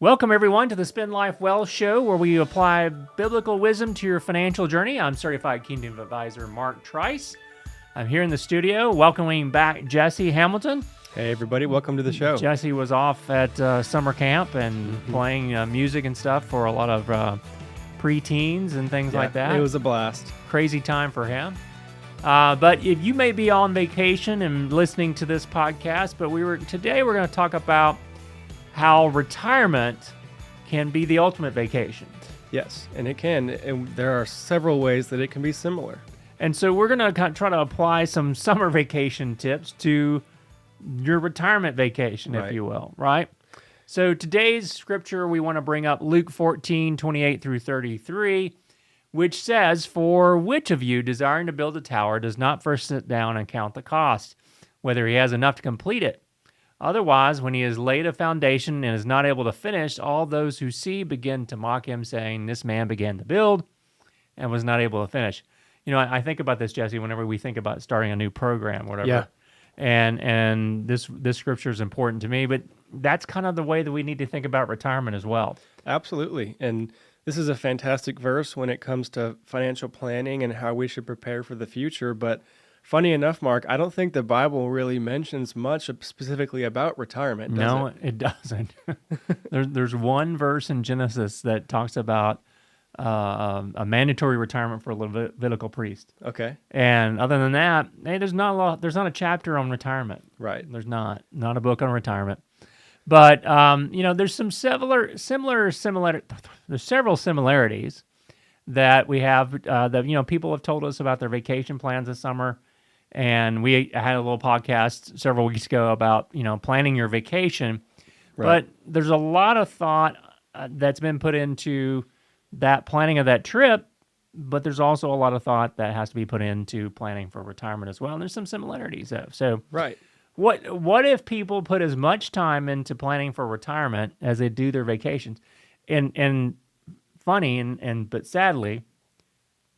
Welcome, everyone, to the Spend Life Well show, where we apply biblical wisdom to your financial journey. I'm Certified Kingdom Advisor Mark Trice. I'm here in the studio welcoming back Jesse Hamilton. Hey, everybody. Welcome to the show. Jesse was off at summer camp and playing music and stuff for a lot of preteens and things like that. It was a blast. Crazy time for him. But if you may be on vacation and listening to this podcast, but today we're going to talk about how retirement can be the ultimate vacation. Yes, and it can. And there are several ways that it can be similar. And so we're going to try to apply some summer vacation tips to your retirement vacation, if you will, right? So today's scripture, we want to bring up Luke 14:28 through 33, which says, "For which of you, desiring to build a tower, does not first sit down and count the cost, whether he has enough to complete it? Otherwise, when he has laid a foundation and is not able to finish, all those who see begin to mock him, saying, 'This man began to build and was not able to finish.'" You know, I think about this, Jesse, whenever we think about starting a new program, whatever. Yeah. And this scripture is important to me, but that's kind of the way that we need to think about retirement as well. Absolutely. And this is a fantastic verse when it comes to financial planning and how we should prepare for the future. But funny enough, Mark, I don't think the Bible really mentions much specifically about retirement, does it doesn't. There's one verse in Genesis that talks about a mandatory retirement for a Levitical priest. Okay. And other than that, hey, there's not a chapter on retirement. Right. There's not a book on retirement. But there's some there's several similarities that we have that people have told us about their vacation plans this summer. And we had a little podcast several weeks ago about planning your vacation. Right. But there's a lot of thought that's been put into that planning of that trip, but there's also a lot of thought that has to be put into planning for retirement as well. And there's some similarities though. So right. What if people put as much time into planning for retirement as they do their vacations? And funny but sadly,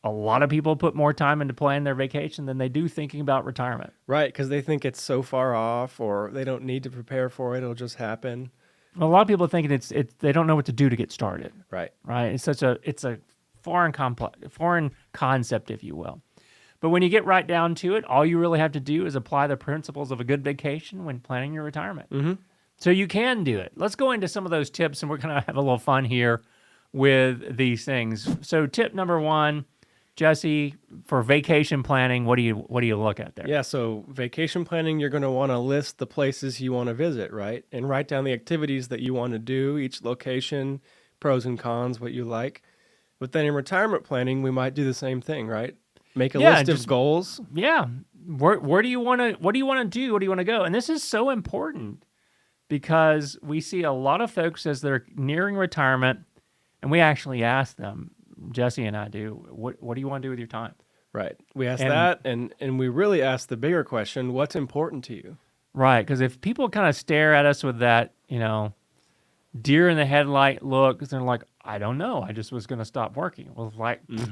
a lot of people put more time into planning their vacation than they do thinking about retirement. Right, because they think it's so far off, or they don't need to prepare for it; it'll just happen. A lot of people are thinking they don't know what to do to get started. Right. It's a foreign concept, if you will. But when you get right down to it, all you really have to do is apply the principles of a good vacation when planning your retirement. Mm-hmm. So you can do it. Let's go into some of those tips, and we're going to have a little fun here with these things. So tip number one, Jesse, for vacation planning, what do you look at there? Yeah, so vacation planning, you're going to want to list the places you want to visit, right? And write down the activities that you want to do, each location, pros and cons, what you like. But then in retirement planning, we might do the same thing, right? Make a list of goals. Yeah. Where do you want to? What do you want to do? Where do you want to go? And this is so important because we see a lot of folks as they're nearing retirement, and we actually ask them, Jesse and I do, what do you want to do with your time? Right. We ask that, and we really ask the bigger question, what's important to you? Right, because if people kind of stare at us with that, deer in the headlight look, they're like, I don't know, I just was going to stop working. Well,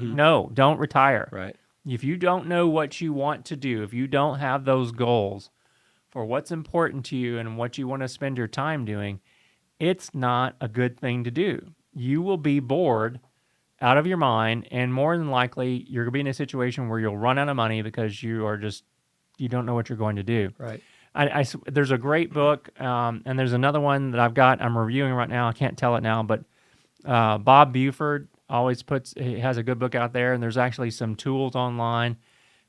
no, don't retire. Right. If you don't know what you want to do, if you don't have those goals for what's important to you and what you want to spend your time doing, it's not a good thing to do. You will be bored out of your mind, and more than likely, you're going to be in a situation where you'll run out of money because you don't know what you're going to do. Right. There's a great book, and there's another one that I'm reviewing right now. I can't tell it now, but Bob Buford he has a good book out there, and there's actually some tools online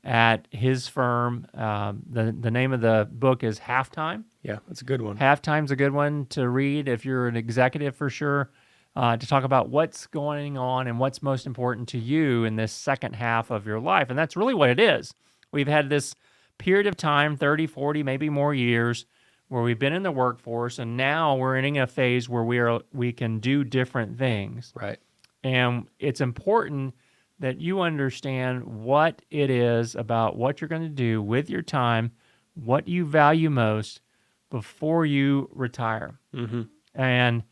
at his firm. The name of the book is Halftime. Yeah, that's a good one. Halftime's a good one to read if you're an executive for sure, to talk about what's going on and what's most important to you in this second half of your life. And that's really what it is. We've had this period of time, 30, 40, maybe more years, where we've been in the workforce, and now we're entering a phase where we can do different things. Right. And it's important that you understand what it is about what you're going to do with your time, what you value most before you retire. Mm-hmm. And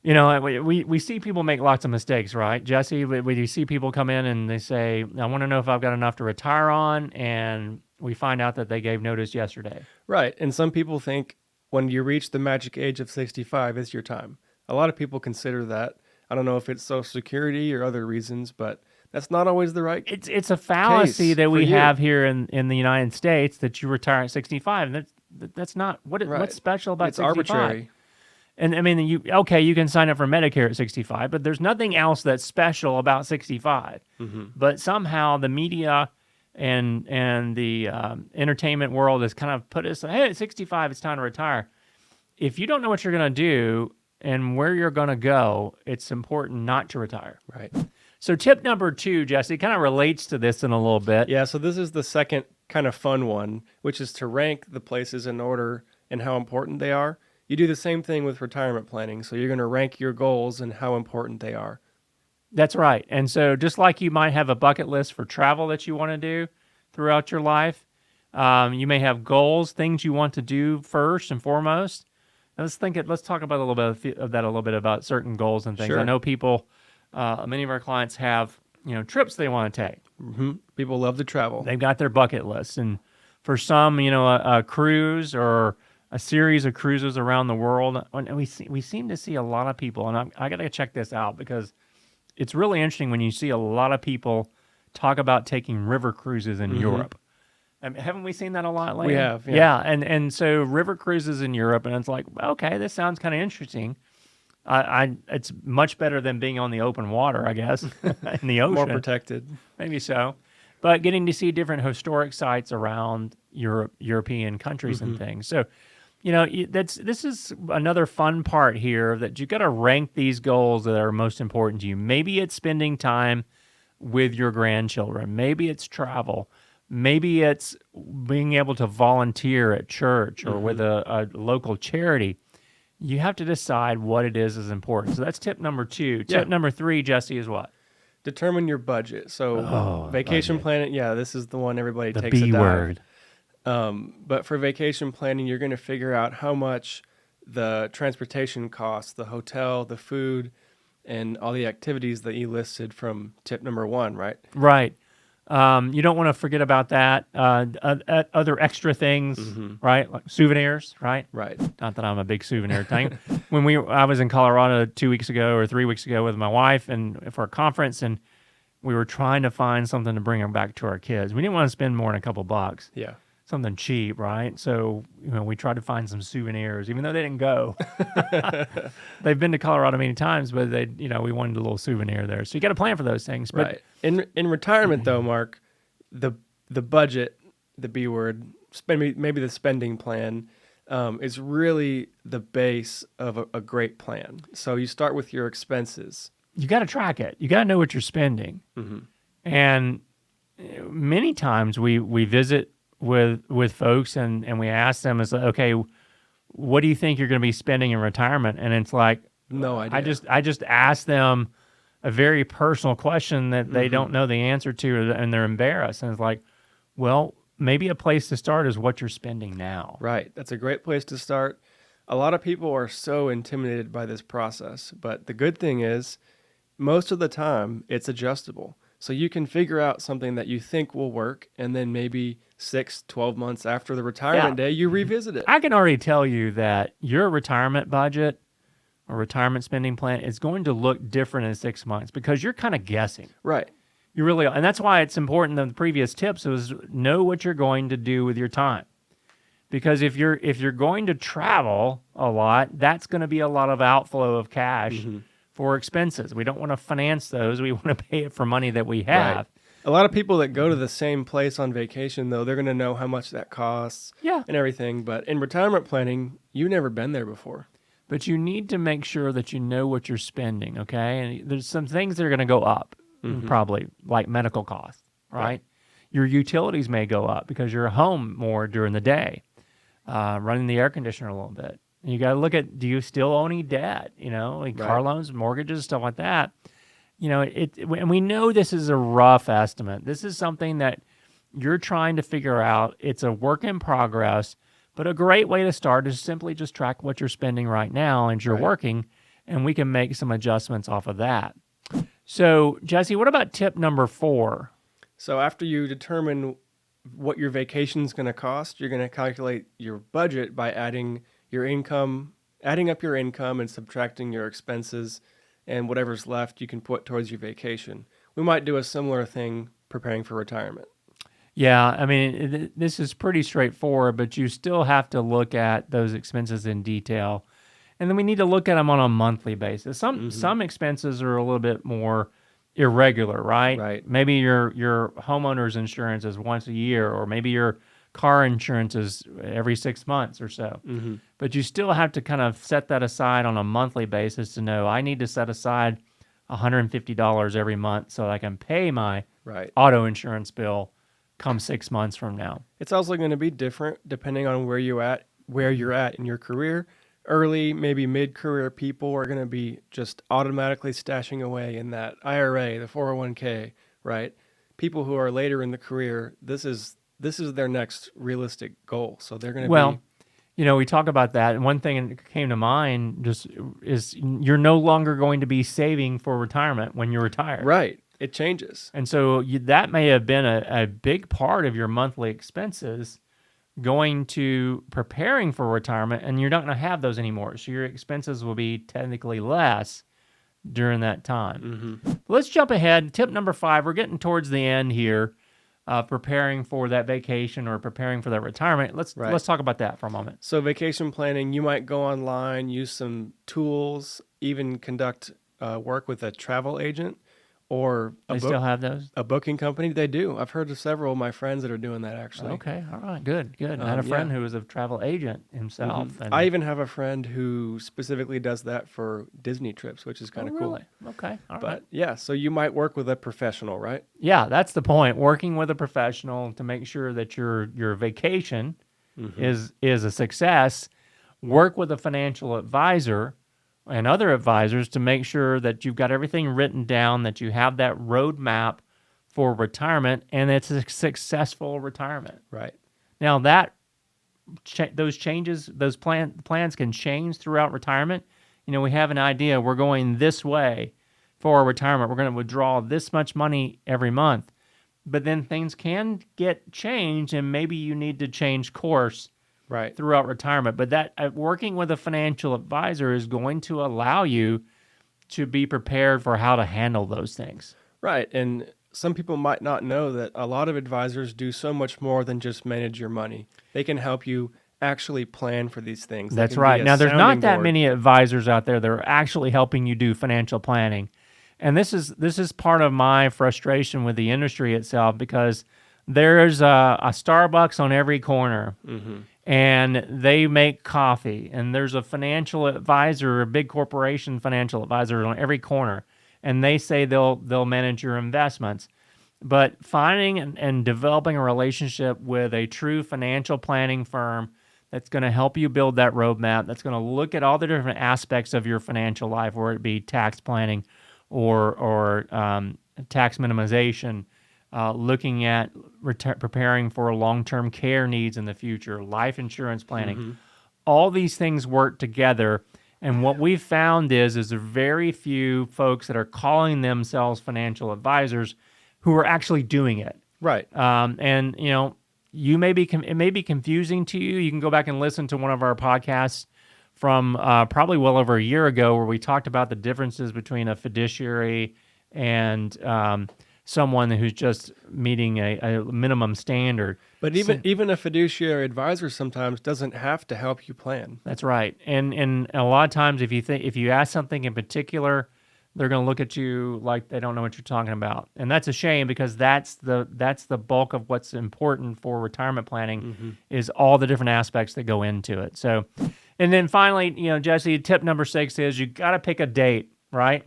we see people make lots of mistakes, right, Jesse? We see people come in and they say, I want to know if I've got enough to retire on, and we find out that they gave notice yesterday. Right. And some people think, when you reach the magic age of 65 is your time. A lot of people consider that. I don't know if it's Social Security or other reasons, but that's not always the right It's a fallacy case that for we you. have here in the United States that you retire at 65. And that's not Right. what's special about It's 65. arbitrary. And I mean, you can sign up for Medicare at 65, but there's nothing else that's special about 65. Mm-hmm. But somehow the media and the entertainment world has kind of put us, hey, at 65, it's time to retire. If you don't know what you're going to do and where you're going to go, it's important not to retire. Right. So tip number 2, Jesse, kind of relates to this in a little bit. Yeah, so this is the second kind of fun one, which is to rank the places in order and how important they are. You do the same thing with retirement planning. So you're going to rank your goals and how important they are. That's right. And so just like you might have a bucket list for travel that you want to do throughout your life, you may have goals, things you want to do first and foremost. Now let's talk about a little bit of that, a little bit about certain goals and things. Sure. I know people, many of our clients have, trips they want to take. Mm-hmm. People love to travel. They've got their bucket list. And for some, a cruise or a series of cruises around the world. And we seem to see a lot of people, and I got to check this out because it's really interesting when you see a lot of people talk about taking river cruises in Europe. Haven't we seen that a lot lately? We have, yeah. And so river cruises in Europe, and it's like, okay, this sounds kind of interesting. It's much better than being on the open water, I guess, in the ocean. More protected. Maybe so. But getting to see different historic sites around European countries and things. So, this is another fun part here that you got to rank these goals that are most important to you. Maybe it's spending time with your grandchildren. Maybe it's travel. Maybe it's being able to volunteer at church or with a local charity. You have to decide what it is important. So that's tip number 2. Tip number 3, Jesse, is what? Determine your budget. So vacation planning, this is the one everybody The takes B a dive. word. But for vacation planning, you're going to figure out how much the transportation costs, the hotel, the food, and all the activities that you listed from tip number 1, right? Right. You don't want to forget about that. Other extra things, right? Like souvenirs, right? Right. Not that I'm a big souvenir thing. I was in Colorado 2 weeks ago or 3 weeks ago with my wife and for a conference, and we were trying to find something to bring them back to our kids. We didn't want to spend more than a couple bucks. Yeah. Something cheap, right? So, we tried to find some souvenirs, even though they didn't go. They've been to Colorado many times, but we wanted a little souvenir there. So you got to plan for those things. But, right. In retirement, though, Mark, the budget, the B word, maybe the spending plan, is really the base of a great plan. So you start with your expenses. You got to track it. You got to know what you're spending. And many times we visit with folks and we ask them, it's like, okay, what do you think you're going to be spending in retirement? And it's like, no idea. I just ask them a very personal question that they don't know the answer to, and they're embarrassed. And it's like, well, maybe a place to start is what you're spending now. Right. That's a great place to start. A lot of people are so intimidated by this process, but the good thing is most of the time it's adjustable. So you can figure out something that you think will work, and then maybe 6-12 months after the retirement day, you revisit it. I can already tell you that your retirement budget or retirement spending plan is going to look different in 6 months because you're kind of guessing. Right. You really are. And that's why it's important that the previous tips was know what you're going to do with your time. Because if you're going to travel a lot, that's going to be a lot of outflow of cash for expenses. We don't want to finance those. We want to pay it for money that we have. Right. A lot of people that go to the same place on vacation, though, they're going to know how much that costs and everything. But in retirement planning, you've never been there before. But you need to make sure that you know what you're spending, okay? And there's some things that are going to go up, probably, like medical costs, right? Your utilities may go up because you're home more during the day, running the air conditioner a little bit. You got to look at, do you still own any debt? Like car loans, mortgages, stuff like that. And we know this is a rough estimate. This is something that you're trying to figure out. It's a work in progress, but a great way to start is simply just track what you're spending right now as you're working, and we can make some adjustments off of that. So, Jesse, what about tip number 4? So after you determine what your vacation is going to cost, you're going to calculate your budget by adding your income, adding up your income and subtracting your expenses, and whatever's left you can put towards your vacation. We might do a similar thing preparing for retirement. Yeah, I mean, this is pretty straightforward, but you still have to look at those expenses in detail. And then we need to look at them on a monthly basis. Some expenses are a little bit more irregular, right? Right. Maybe your homeowner's insurance is once a year, or maybe your car insurance is every 6 months or so. But you still have to kind of set that aside on a monthly basis to know I need to set aside $150 every month so I can pay my Right. auto insurance bill come 6 months from now. It's also going to be different depending on where you're at in your career. Early, maybe mid-career people are going to be just automatically stashing away in that IRA, the 401k, right? People who are later in the career, this is their next realistic goal. So they're going to be we talk about that, and one thing that came to mind just is you're no longer going to be saving for retirement when you're retired. Right. It changes. And so that may have been a big part of your monthly expenses going to preparing for retirement, and you're not going to have those anymore. So your expenses will be technically less during that time. Let's jump ahead. Tip number 5, we're getting towards the end here, preparing for that vacation or preparing for that retirement. Let's talk about that for a moment. So vacation planning, you might go online, use some tools, even conduct work with a travel agent. Or they still have those? A booking company. They do. I've heard of several of my friends that are doing that, actually. Okay. All right. Good. I had a friend who was a travel agent himself. And I even have a friend who specifically does that for Disney trips, which is kind of cool. Really? Okay. All right. But yeah, so you might work with a professional, right? Yeah, that's the point. Working with a professional to make sure that your vacation is a success. Work with a financial advisor and other advisors to make sure that you've got everything written down, that you have that roadmap for retirement, and it's a successful retirement. Right. Now those changes, those plans can change throughout retirement. We have an idea. We're going this way for our retirement. We're going to withdraw this much money every month, but then things can get changed, and maybe you need to change course. Right. Throughout retirement. But that working with a financial advisor is going to allow you to be prepared for how to handle those things. Right. And some people might not know that a lot of advisors do so much more than just manage your money. They can help you actually plan for these things. That's right. Now, there's not that many advisors out there that are actually helping you do financial planning. And this is part of my frustration with the industry itself, because there's a Starbucks on every corner. And they make coffee, and there's a financial advisor, a big corporation financial advisor on every corner, and they say they'll manage your investments. But finding and developing a relationship with a true financial planning firm that's going to help you build that roadmap, that's going to look at all the different aspects of your financial life, whether it be tax planning or tax minimization, looking at preparing for long-term care needs in the future, life insurance planning. All these things work together. And what we've found is there are very few folks that are calling themselves financial advisors who are actually doing it. Right. And, it may be confusing to you. You can go back and listen to one of our podcasts from probably well over a year ago, where we talked about the differences between a fiduciary and someone who's just meeting a minimum standard. But even a fiduciary advisor sometimes doesn't have to help you plan. That's right. And a lot of times if you ask something in particular, they're going to look at you like they don't know what you're talking about. And that's a shame, because that's the bulk of what's important for retirement planning is all the different aspects that go into it. So, and then finally, Jesse, tip number 6 is you got to pick a date, right?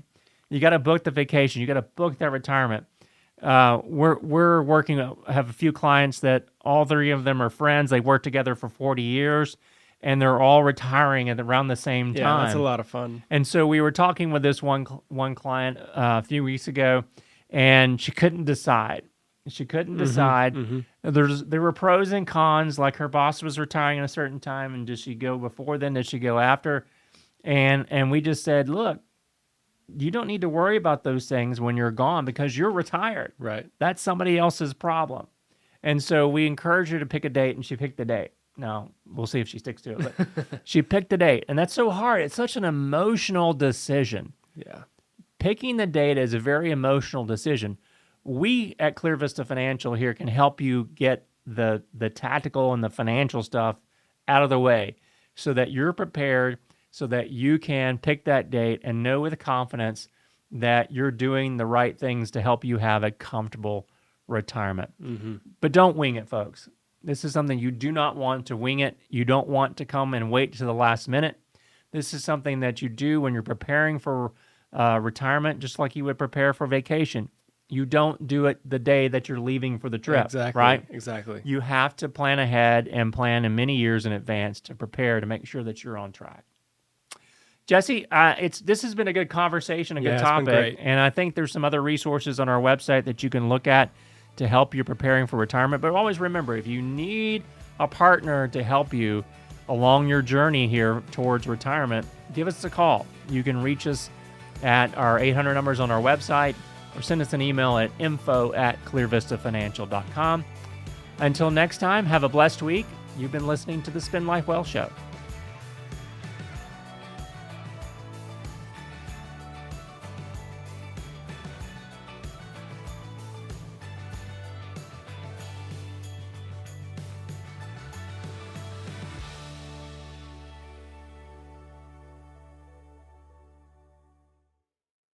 You got to book the vacation. You got to book that retirement. We're working, have a few clients that all 3 of them are friends. They worked together for 40 years, and they're all retiring at around the same time. Yeah, that's a lot of fun. And so we were talking with this one client a few weeks ago, and she couldn't decide. There were pros and cons, like her boss was retiring at a certain time, and did she go before then? Did she go after? And we just said, look, you don't need to worry about those things when you're gone, because you're retired. Right. That's somebody else's problem. And so we encouraged her to pick a date, and she picked the date. No, we'll see if she sticks to it. But she picked the date, and that's so hard. It's such an emotional decision. Yeah. Picking the date is a very emotional decision. We at Clear Vista Financial here can help you get the tactical and the financial stuff out of the way so that you're prepared, so that you can pick that date and know with confidence that you're doing the right things to help you have a comfortable retirement. Mm-hmm. But don't wing it, folks. This is something you do not want to wing it. You don't want to come and wait to the last minute. This is something that you do when you're preparing for retirement, just like you would prepare for vacation. You don't do it the day that you're leaving for the trip, Exactly. right? Exactly. You have to plan ahead and plan in many years in advance to prepare to make sure that you're on track. Jesse, this has been a good conversation, a good It's topic, been great. and I think there's some other resources on our website that you can look at to help you preparing for retirement. But always remember, if you need a partner to help you along your journey here towards retirement, give us a call. You can reach us at our 800 numbers on our website or send us an email at info@clearvistafinancial.com. Until next time, have a blessed week. You've been listening to the Spend Life Well Show.